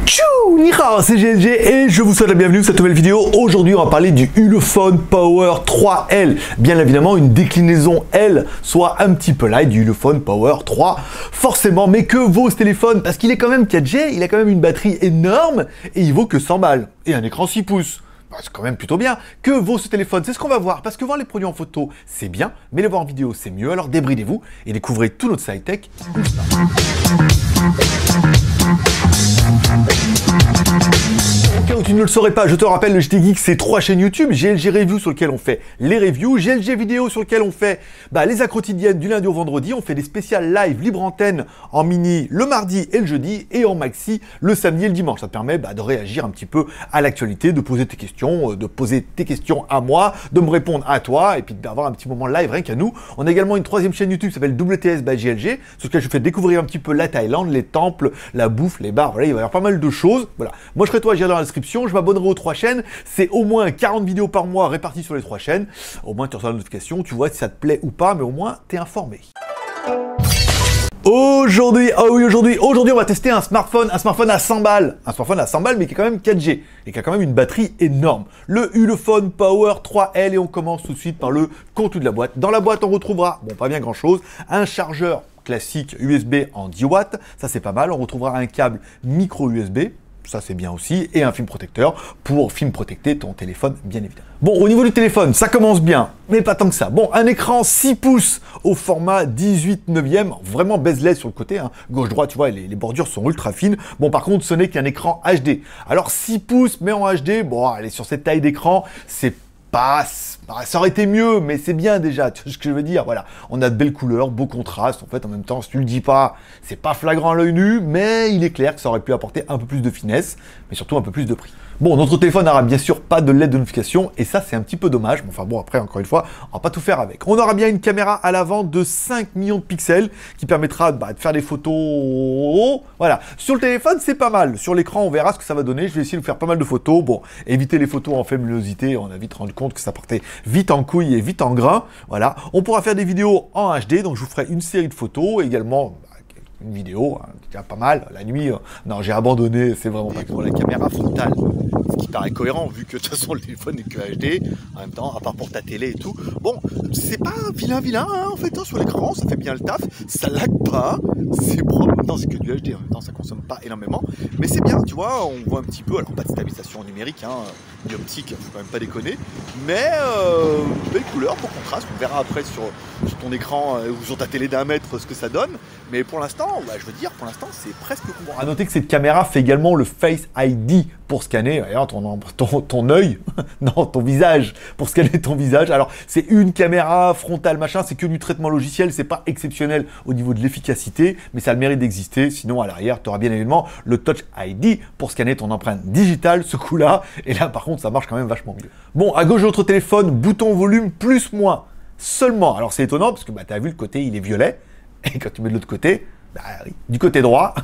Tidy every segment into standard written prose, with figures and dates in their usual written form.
Tchou, ni hao, c'est GLG et je vous souhaite la bienvenue dans cette nouvelle vidéo. Aujourd'hui, on va parler du Ulefone Power 3L. Bien évidemment, une déclinaison L, soit un petit peu light du Ulefone Power 3. Forcément, mais que vaut ce téléphone? Parce qu'il est quand même 4G, il a quand même une batterie énorme et il vaut que 100 balles. Et un écran 6 pouces. Bah, c'est quand même plutôt bien. Que vaut ce téléphone? C'est ce qu'on va voir. Parce que voir les produits en photo, c'est bien, mais les voir en vidéo, c'est mieux. Alors débridez-vous et découvrez tout notre site tech. Au cas où tu ne le saurais pas, je te rappelle, le JT Geek, c'est 3 chaînes YouTube. GLG Review sur lequel on fait les reviews, GLG Vidéo sur lequel on fait les actes quotidiennes du lundi au vendredi, on fait des spéciales live libre antenne en mini le mardi et le jeudi et en maxi le samedi et le dimanche. Ça te permet de réagir un petit peu à l'actualité, de poser tes questions à moi, de me répondre à toi et puis d'avoir un petit moment live rien qu'à nous. On a également une 3e chaîne YouTube qui s'appelle WTS by GLG, sur laquelle je fais découvrir un petit peu la Thaïlande, les temples, la bouffe, les bars, voilà, il va y avoir pas mal de choses. Voilà. Moi je serai toi, j'irai dans la description, je m'abonnerai aux 3 chaînes, c'est au moins 40 vidéos par mois réparties sur les 3 chaînes. Au moins tu reçois la notification, tu vois si ça te plaît ou pas, mais au moins t'es informé. Aujourd'hui, on va tester un smartphone à 100 balles. Un smartphone à 100 balles, mais qui est quand même 4G et qui a quand même une batterie énorme. Le Ulefone Power 3L et on commence tout de suite par le contenu de la boîte. Dans la boîte, on retrouvera, bon, pas bien grand chose, un chargeur classique USB en 10 watts. Ça, c'est pas mal. On retrouvera un câble micro USB. Ça, c'est bien aussi. Et un film protecteur pour film protecter ton téléphone, bien évidemment. Bon, au niveau du téléphone, ça commence bien, mais pas tant que ça. Bon, un écran 6 pouces au format 18/9e, vraiment bezel sur le côté, hein. Gauche-droite, tu vois, les bordures sont ultra fines. Bon, par contre, ce n'est qu'un écran HD. Alors, 6 pouces, mais en HD, bon, allez, sur cette taille d'écran, c'est pas... Ça aurait été mieux, mais c'est bien déjà, tu vois ce que je veux dire, voilà. On a de belles couleurs, beau contraste, en fait, en même temps, si tu le dis pas, c'est pas flagrant à l'œil nu, mais il est clair que ça aurait pu apporter un peu plus de finesse, mais surtout un peu plus de prix. Bon, notre téléphone n'aura bien sûr pas de LED de notification, et ça, c'est un petit peu dommage, mais enfin bon, après, encore une fois, on va pas tout faire avec. On aura bien une caméra à l'avant de 5 millions de pixels, qui permettra de faire des photos, voilà. Sur le téléphone, c'est pas mal. Sur l'écran, on verra ce que ça va donner, je vais essayer de faire pas mal de photos. Bon, éviter les photos en faible luminosité, on a vite rendu compte que ça partait vite en couille et vite en grain, voilà. On pourra faire des vidéos en HD, donc je vous ferai une série de photos, également une vidéo, hein, déjà pas mal, la nuit, non j'ai abandonné, c'est vraiment pas que la caméra frontale, ce qui paraît cohérent vu que de toute façon le téléphone n'est que HD, en même temps, à part pour ta télé et tout, bon, c'est pas vilain, hein, en fait, hein, sur l'écran, ça fait bien le taf, ça lag pas, c'est propre, non c'est que du HD, en même temps ça consomme pas énormément, mais c'est bien, tu vois, on voit un petit peu, alors pas de stabilisation numérique, hein, ni optique, faut quand même pas déconner, mais belle couleur pour contraste, on verra après sur ton écran ou sur ta télé d'1 mètre ce que ça donne, mais pour l'instant, je veux dire, pour l'instant, c'est presque bon. À noter que cette caméra fait également le Face ID pour scanner ton œil, non, ton visage, pour scanner ton visage. Alors, c'est une caméra frontale, machin, c'est que du traitement logiciel, c'est pas exceptionnel au niveau de l'efficacité, mais ça a le mérite d'exister. Sinon, à l'arrière, tu auras bien évidemment le Touch ID pour scanner ton empreinte digitale, ce coup-là. Et là, par contre, ça marche quand même vachement mieux. Bon, à gauche de notre téléphone, bouton volume plus moins seulement. Alors, c'est étonnant parce que tu as vu le côté, il est violet. Et quand tu mets de l'autre côté, du côté droit,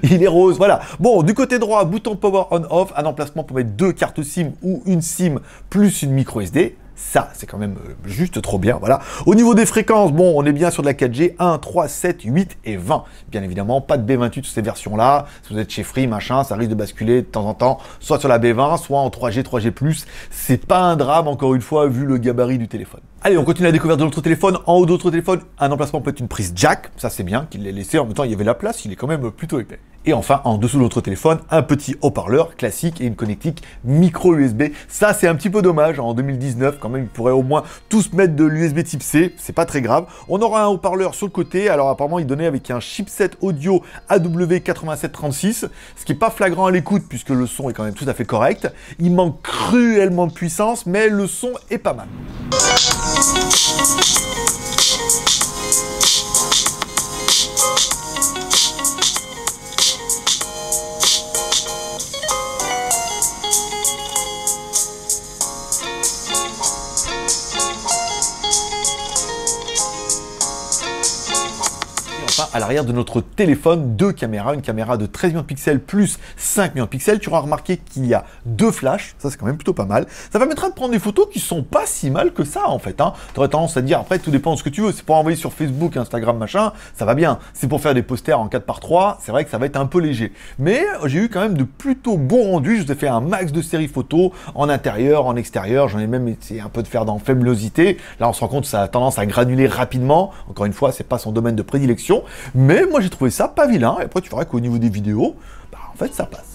il est rose, voilà. Bon, du côté droit, bouton power on-off, un emplacement pour mettre 2 cartes SIM ou une SIM plus une micro SD. Ça, c'est quand même juste trop bien, voilà. Au niveau des fréquences, bon, on est bien sur de la 4G, 1, 3, 7, 8 et 20. Bien évidemment, pas de B28 sur ces versions-là. Si vous êtes chez Free, machin, ça risque de basculer de temps en temps, soit sur la B20, soit en 3G, 3G+. C'est pas un drame, encore une fois, vu le gabarit du téléphone. Allez, on continue la découverte de notre téléphone. En haut de notre téléphone, un emplacement peut être une prise jack. Ça, c'est bien qu'il l'ait laissé. En même temps, il y avait la place. Il est quand même plutôt épais. Et enfin, en dessous de notre téléphone, un petit haut-parleur classique et une connectique micro USB. Ça, c'est un petit peu dommage. En 2019, quand même, ils pourraient au moins tous mettre de l'USB type C. C'est pas très grave. On aura un haut-parleur sur le côté. Alors, apparemment, il donnait avec un chipset audio AW8736, ce qui est pas flagrant à l'écoute puisque le son est quand même tout à fait correct. Il manque cruellement de puissance, mais le son est pas mal. à l'arrière de notre téléphone, deux caméras, une caméra de 13 millions de pixels plus 5 millions de pixels. Tu auras remarqué qu'il y a deux flashs, ça c'est quand même plutôt pas mal. Ça permettra de prendre des photos qui sont pas si mal que ça en fait. Tu aurais tendance à dire, après tout dépend de ce que tu veux, c'est pour envoyer sur Facebook, Instagram, machin, ça va bien. C'est pour faire des posters en 4x3, c'est vrai que ça va être un peu léger. Mais j'ai eu quand même de plutôt bons rendus, je vous ai fait un max de séries photos en intérieur, en extérieur, j'en ai même essayé un peu de faire dans faibleosité. Là on se rend compte que ça a tendance à granuler rapidement, encore une fois c'est pas son domaine de prédilection, mais moi j'ai trouvé ça pas vilain, et après tu verras qu'au niveau des vidéos, bah, en fait ça passe.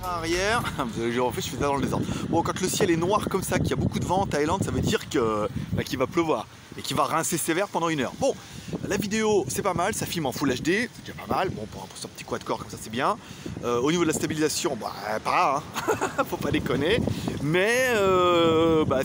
Arrière, en fait je fais ça dans le désordre. Bon, quand le ciel est noir comme ça, qu'il y a beaucoup de vent en Thaïlande, ça veut dire que qu'il va pleuvoir et qu'il va rincer sévère pendant 1 heure. Bon, la vidéo c'est pas mal, ça filme en Full HD, c'est déjà pas mal. Bon, pour un petit quad-core comme ça c'est bien. Au niveau de la stabilisation, bah pas, hein. Faut pas déconner. Mais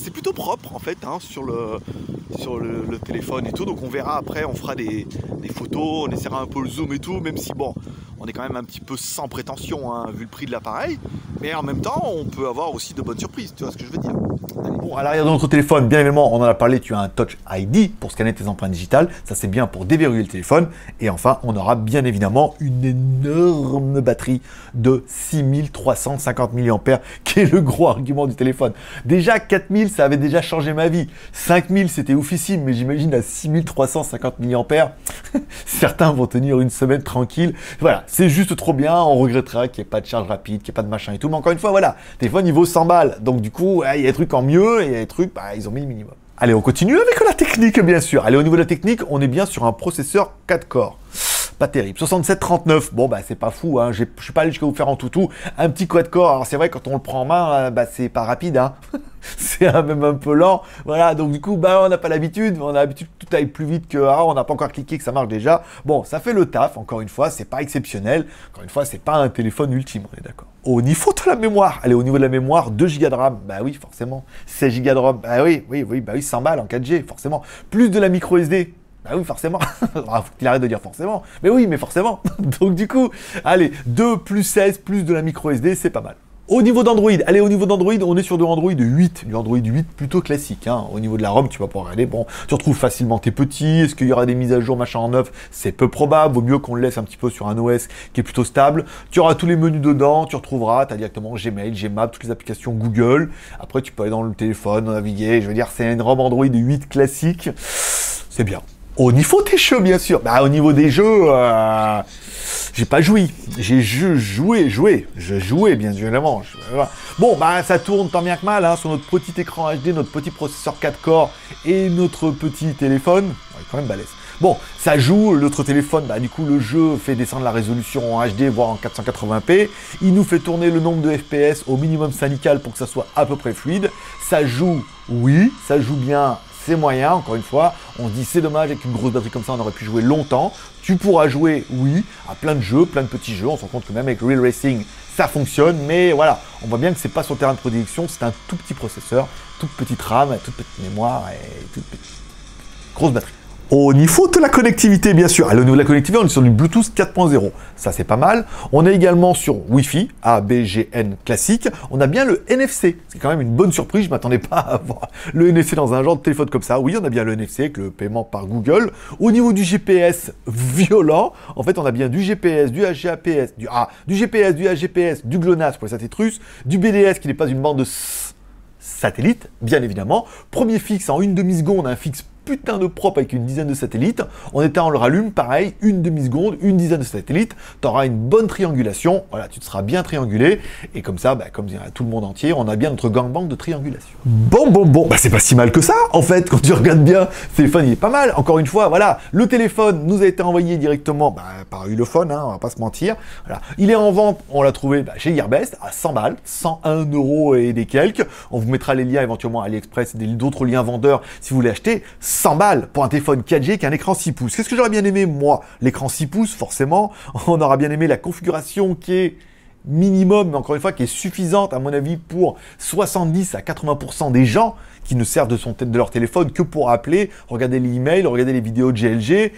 c'est plutôt propre en fait hein, sur le téléphone et tout. Donc on verra après, on fera des photos, on essaiera un peu le zoom et tout, même si bon, on est quand même un petit peu sans prétention hein, vu le prix de l'appareil, mais en même temps on peut avoir aussi de bonnes surprises, tu vois ce que je veux dire. Bon, à l'arrière de notre téléphone, bien évidemment, on en a parlé, tu as un Touch ID pour scanner tes empreintes digitales, ça c'est bien pour déverrouiller le téléphone, et enfin on aura bien évidemment une énorme batterie de 6350 mAh, qui est le gros argument du téléphone. Déjà 4000 ça avait déjà changé ma vie, 5000 c'était oufissime, mais j'imagine à 6350 mAh, certains vont tenir une semaine tranquille. Voilà, c'est juste trop bien, on regrettera qu'il n'y ait pas de charge rapide, qu'il n'y ait pas de machin et tout, mais encore une fois, voilà, téléphone il vaut 100 balles, donc du coup, il y a des trucs en mieux, et il y a des trucs, bah, ils ont mis le minimum. Allez, on continue avec la technique, bien sûr. Allez, au niveau de la technique, on est bien sur un processeur 4 corps. Pas terrible. 6739, bon bah c'est pas fou, hein. Je suis pas allé jusqu'à vous faire en toutou. Un petit quad-core, alors c'est vrai quand on le prend en main, bah c'est pas rapide, hein. C'est même un peu lent. Voilà, donc du coup, bah on n'a pas l'habitude, on a l'habitude que tout aille plus vite que on n'a pas encore cliqué, que ça marche déjà. Bon, ça fait le taf, encore une fois, c'est pas exceptionnel. Encore une fois, c'est pas un téléphone ultime, on est d'accord. Au niveau de la mémoire, allez, au niveau de la mémoire, 2 Go de RAM, bah oui, forcément. 16 Go de RAM, bah oui, 100 balles en 4G, forcément. Plus de la micro SD. Bah oui, forcément. Faut qu'il arrête de dire forcément. Mais oui, mais forcément. Donc du coup, allez, 2 plus 16 plus de la micro SD, c'est pas mal. Au niveau d'Android, allez, au niveau d'Android, on est sur du Android 8, plutôt classique. Hein. Au niveau de la ROM, tu vas pouvoir regarder, bon, tu retrouves facilement tes petits, est-ce qu'il y aura des mises à jour, machin en neuf, c'est peu probable, vaut mieux qu'on le laisse un petit peu sur un OS qui est plutôt stable. Tu auras tous les menus dedans, tu retrouveras, tu as directement Gmail, Gmap, toutes les applications Google. Après, tu peux aller dans le téléphone, naviguer, je veux dire, c'est une ROM Android 8 classique, c'est bien. Au niveau des jeux, bien sûr. Bah, au niveau des jeux, j'ai pas joui. J'ai joué, bien évidemment. Bon, bah, ça tourne tant bien que mal, hein, sur notre petit écran HD, notre petit processeur 4 corps et notre petit téléphone. Ouais, quand même balèze. Bon, ça joue, l'autre téléphone, bah, du coup, le jeu fait descendre la résolution en HD, voire en 480p. Il nous fait tourner le nombre de FPS au minimum syndical pour que ça soit à peu près fluide. Ça joue, oui, ça joue bien. C'est moyen, encore une fois, on se dit c'est dommage, avec une grosse batterie comme ça, on aurait pu jouer longtemps. Tu pourras jouer, oui, à plein de jeux, plein de petits jeux. On se rend compte que même avec Real Racing, ça fonctionne. Mais voilà, on voit bien que c'est pas son terrain de prédilection, c'est un tout petit processeur, toute petite RAM, toute petite mémoire et toute petite grosse batterie. Au niveau de la connectivité, bien sûr. Alors, au niveau de la connectivité, on est sur du Bluetooth 4.0. Ça, c'est pas mal. On est également sur Wi-Fi, ABGN classique. On a bien le NFC. C'est quand même une bonne surprise. Je m'attendais pas à avoir le NFC dans un genre de téléphone comme ça. Oui, on a bien le NFC avec le paiement par Google. Au niveau du GPS violent, en fait, on a bien du GPS, du HGAPS, du GPS, du HGPS, du GLONASS pour les satellites russes, du BDS qui n'est pas une bande de satellites, bien évidemment. Premier fixe en une demi-seconde, un fixe putain de propre avec une dizaine de satellites. En étant on le rallume, pareil, une demi-seconde, une dizaine de satellites. Tu auras une bonne triangulation. Voilà, tu te seras bien triangulé. Et comme ça, bah, comme tout le monde entier, on a bien notre gangbang de triangulation. Bon, bah c'est pas si mal que ça, en fait, quand tu regardes bien. Le téléphone, il est pas mal. Encore une fois, voilà, le téléphone nous a été envoyé directement par Ulefone, hein, on va pas se mentir. Voilà. Il est en vente, on l'a trouvé chez Gearbest à 100 balles, 101 € et des quelques. On vous mettra les liens éventuellement à AliExpress et d'autres liens vendeurs si vous voulez acheter. 100 balles pour un téléphone 4G qui a un écran 6 pouces. Qu'est-ce que j'aurais bien aimé, moi? L'écran 6 pouces, forcément. On aura bien aimé la configuration qui est minimum, mais encore une fois, qui est suffisante, à mon avis, pour 70 à 80% des gens qui ne servent de leur téléphone que pour appeler, regarder les emails, regarder les vidéos de GLG,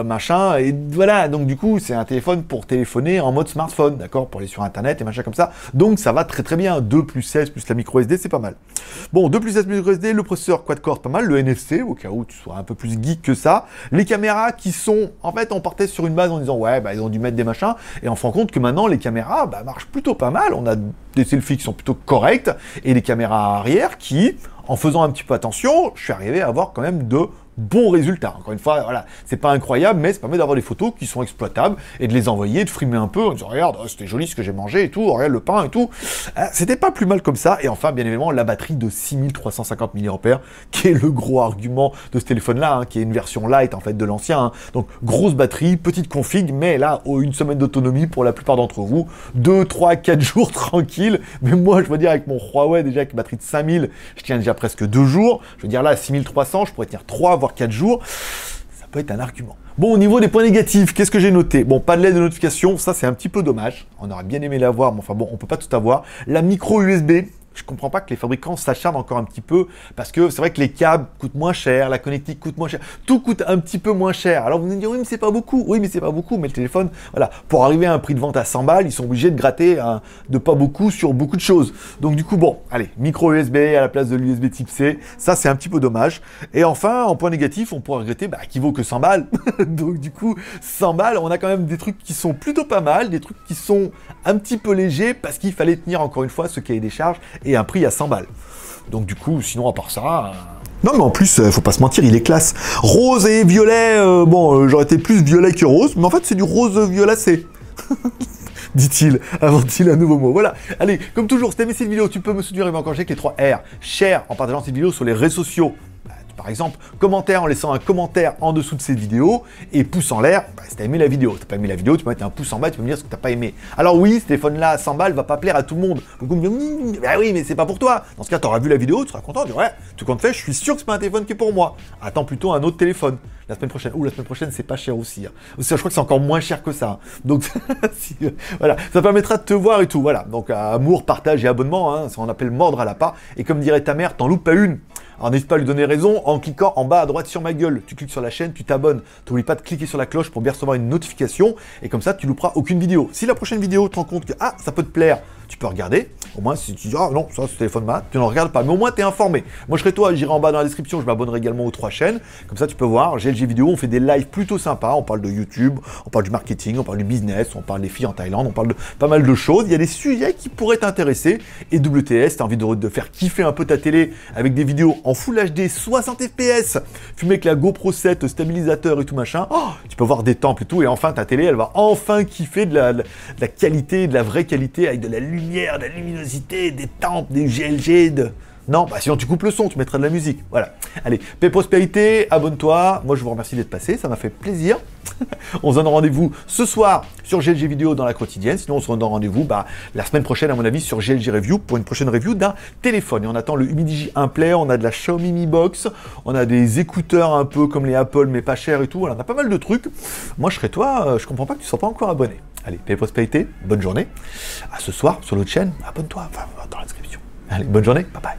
machin, et voilà. Donc, du coup, c'est un téléphone pour téléphoner en mode smartphone, d'accord, pour aller sur Internet et machin comme ça. Donc, ça va très très bien. 2 plus 16 plus la micro SD, c'est pas mal. Bon, 2 plus 16 plus micro SD, le processeur quad-core, pas mal, le NFC, au cas où tu sois un peu plus geek que ça. Les caméras qui sont, en fait, on partait sur une base en disant, ouais, bah, ils ont dû mettre des machins, et on se rend compte que maintenant, les caméras, bah, marchent plutôt pas mal. On a des selfies qui sont plutôt correctes, et les caméras arrière qui, en faisant un petit peu attention, je suis arrivé à avoir quand même de bons résultats. Encore une fois, voilà, c'est pas incroyable, mais ça permet d'avoir des photos qui sont exploitables et de les envoyer, de frimer un peu en disant, regarde, c'était joli ce que j'ai mangé et tout, regarde le pain et tout. C'était pas plus mal comme ça. Et enfin, bien évidemment, la batterie de 6350 mAh, qui est le gros argument de ce téléphone-là, hein, qui est une version light en fait de l'ancien. Hein. Donc, grosse batterie, petite config, mais là, une semaine d'autonomie pour la plupart d'entre vous. 2, 3, 4 jours tranquille. Mais moi, je veux dire, avec mon Huawei, déjà avec une batterie de 5000, je tiens déjà presque 2 jours. Je veux dire, là, 6300, je pourrais tenir 3, voire 4 jours, ça peut être un argument. Bon, au niveau des points négatifs, qu'est-ce que j'ai noté? Bon, pas de LED de notification, ça c'est un petit peu dommage. On aurait bien aimé l'avoir, mais enfin bon, on peut pas tout avoir. La micro USB, je comprends pas que les fabricants s'acharnent encore un petit peu, parce que c'est vrai que les câbles coûtent moins cher, la connectique coûte moins cher, tout coûte un petit peu moins cher. Alors vous me dites, oui mais c'est pas beaucoup, oui mais c'est pas beaucoup, mais le téléphone, voilà, pour arriver à un prix de vente à 100 balles, ils sont obligés de gratter de pas beaucoup sur beaucoup de choses. Donc du coup, bon, allez, micro USB à la place de l'USB type C, ça c'est un petit peu dommage. Et enfin, en point négatif, on pourrait regretter qu'il vaut que 100 balles. Donc du coup, 100 balles, on a quand même des trucs qui sont plutôt pas mal, des trucs qui sont un petit peu légers, parce qu'il fallait tenir encore une fois ce cahier des charges, et un prix à 100 balles. Donc du coup, sinon à part ça... Non mais en plus, faut pas se mentir, il est classe. Rose et violet, j'aurais été plus violet que rose, mais en fait c'est du rose violacé. Dit-il, invente-t-il un nouveau mot. Voilà, allez, comme toujours, si t'as aimé cette vidéo, tu peux me soutenir et m'encourager avec les 3 R. Share en partageant cette vidéo sur les réseaux sociaux. Par exemple, commentaire en laissant un commentaire en dessous de cette vidéo et pouce en l'air si t'as aimé la vidéo. Si t'as pas aimé la vidéo, tu peux mettre un pouce en bas, tu peux me dire ce que t'as pas aimé. Alors oui, ce téléphone-là à 100 balles va pas plaire à tout le monde. Beaucoup me disent, bah oui, mais c'est pas pour toi. Dans ce cas, t'auras vu la vidéo, tu seras content, tu dis ouais, tout compte fait, je suis sûr que c'est pas un téléphone qui est pour moi. Attends plutôt un autre téléphone. La semaine prochaine. Ou la semaine prochaine, c'est pas cher aussi. Hein. Je crois que c'est encore moins cher que ça. Donc, voilà, ça permettra de te voir et tout. Voilà, donc amour, partage et abonnement, hein, ça on appelle mordre à la part. Et comme dirait ta mère, t'en loupes pas une. Alors n'hésite pas à lui donner raison en cliquant en bas à droite sur ma gueule. Tu cliques sur la chaîne, tu t'abonnes. N'oublie pas de cliquer sur la cloche pour bien recevoir une notification. Et comme ça, tu louperas aucune vidéo. Si la prochaine vidéo te rend compte que ça peut te plaire, tu peux regarder. Au moins, si tu dis, ah non, ça, ce téléphone-là, tu n'en regardes pas. Mais au moins, tu es informé. Moi, je serai toi, j'irai en bas dans la description. Je m'abonnerai également aux 3 chaînes. Comme ça, tu peux voir. GLG Vidéo, on fait des lives plutôt sympas. On parle de YouTube, on parle du marketing, on parle du business, on parle des filles en Thaïlande, on parle de pas mal de choses. Il y a des sujets qui pourraient t'intéresser. Et WTS, tu as envie de faire kiffer un peu ta télé avec des vidéos en Full HD 60 FPS, filmé avec la GoPro 7, stabilisateur et tout machin. Oh, tu peux voir des temples et tout. Et enfin, ta télé, elle va enfin kiffer de la qualité, de la vraie qualité, avec de la lumière, de la luminosité, des temples, des GLG, Non, sinon tu coupes le son, tu mettras de la musique. Voilà. Allez, paix et prospérité, abonne-toi. Moi, je vous remercie d'être passé, ça m'a fait plaisir. On se donne rendez-vous ce soir sur GLG Vidéo dans la quotidienne. Sinon, on se donne rendez-vous la semaine prochaine, à mon avis, sur GLG Review pour une prochaine review d'un téléphone. Et on attend le Humidigi 1 Play, on a de la Xiaomi Mi Box, on a des écouteurs un peu comme les Apple, mais pas chers et tout. Voilà, on a pas mal de trucs. Moi, je serais toi, je comprends pas que tu ne sois pas encore abonné. Allez, paix et prospérité, bonne journée. À ce soir, sur l'autre chaîne, abonne-toi, enfin, dans la description. Allez, bonne journée, bye bye.